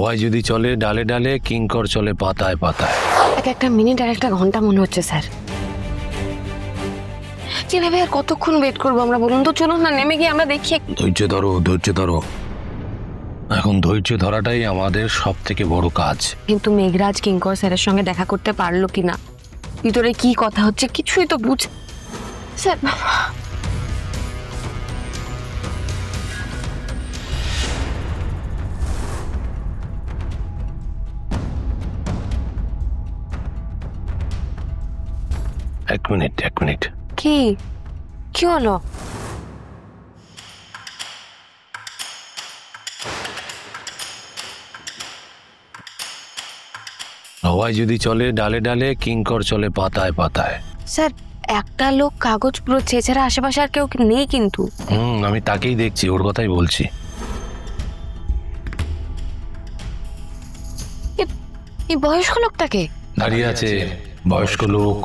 হাওয়ায় যদি চলে ডালে ডালে, কিঙ্কর চলে পাতায় পাতায়। এক একটা মিনিট আর একটা ঘন্টা মনে হচ্ছে স্যার। যেভাবে আর কতক্ষণ ওয়েট করবো আমরা বলুন তো? চলুন না, নেমে গিয়ে আমরা দেখি। ধৈর্য ধরো, ধৈর্য ধরো। এখন ধৈর্য ধরাটাই আমাদের সব থেকে বড় কাজ। কিন্তু মেঘরাজ কিঙ্কর স্যারের সঙ্গে দেখা করতে পারলো কিনা, ভিতরে কি কথা হচ্ছে কিছুই তো বুঝ স্যার। এক মিনিট, এক মিনিট। কি কি হলো? হাওয়ায় যদি চলে ডালে ডালে, কিঙ্কর চলে পাতায় পাতায়। স্যার, একটা লোক কাগজ পুরোচ্ছে, এছাড়া আশেপাশে আর কেউ নেই কিন্তু। আমি তাকেই দেখছি, ওর কথাই বলছি। এই বয়স্ক লোকটাকে দাঁড়িয়ে আছে, বয়স্ক লোক,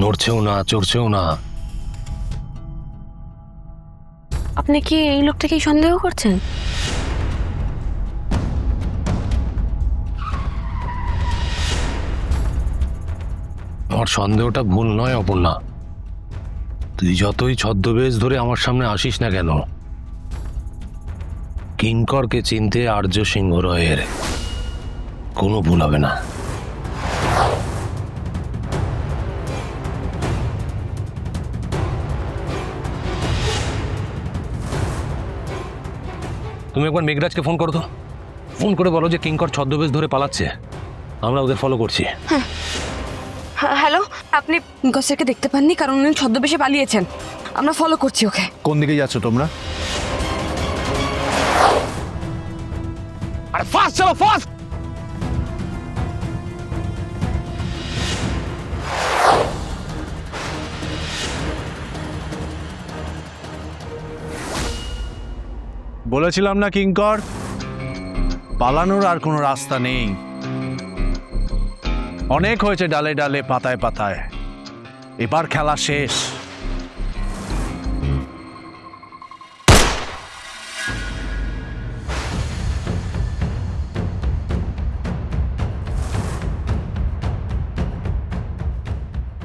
নড়ছেও না, চড়ছেও না। আপনি কি এই লোকটাকেই সন্দেহ করছেন? আমার সন্দেহটা ভুল নয় অপর্ণা। তুই যতই ছদ্মবেশ ধরে আমার সামনে আসিস না কেন, কিঙ্করকে চিনতে আর্য সিংহ রায়ের কোনো ভুল হবে না। তুমি একবার মেঘরাজকে ফোন করো তো। ফোন করে বলো যে কিঙ্কর ছদ্মবেশ ধরে পালাচ্ছে, আমরা ওদের ফলো করছি। হ্যালো, আপনি কিঙ্কর স্যারকে দেখতে পাননি? কারণ উনি ছদ্মবেশে পালিয়েছেন। আমরা ফলো করছি ওকে। কোন দিকে যাচ্ছ তোমরা? আরে ফাস্ট চলো, ফাস্ট! বলেছিলাম না কিঙ্কর, পালানোর আর কোনো রাস্তা নেই। অনেক হয়েছে ডালে ডালে পাতায় পাতায়, এবার খেলা শেষ।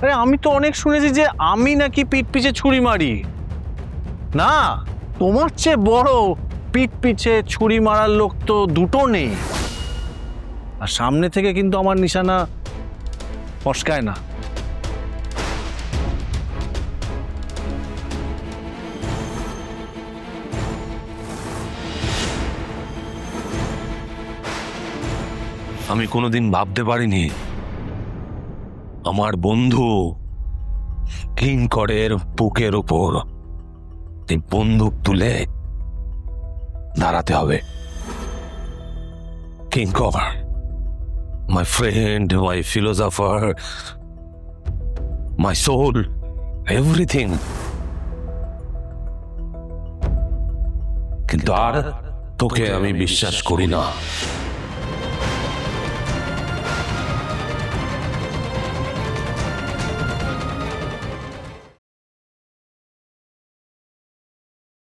আরে আমি তো অনেক শুনেছি যে আমি নাকি পিঠ পিছে ছুরি মারি। না, তোমার চেয়ে বড় পিঠ পিছে ছুরি মারার লোক তো দুটো নেই। আর সামনে থেকে কিন্তু আমার নিশানা ফসকায় না। আমি কোনোদিন ভাবতে পারিনি আমার বন্ধু কিঙ্করের বুকের উপর এই বন্দুক তুলে দাঁড়াতে হবে। Kinkar, my friend, my philosopher, my soul, everything. কিন্তু আর তোকে আমি বিশ্বাস করি না।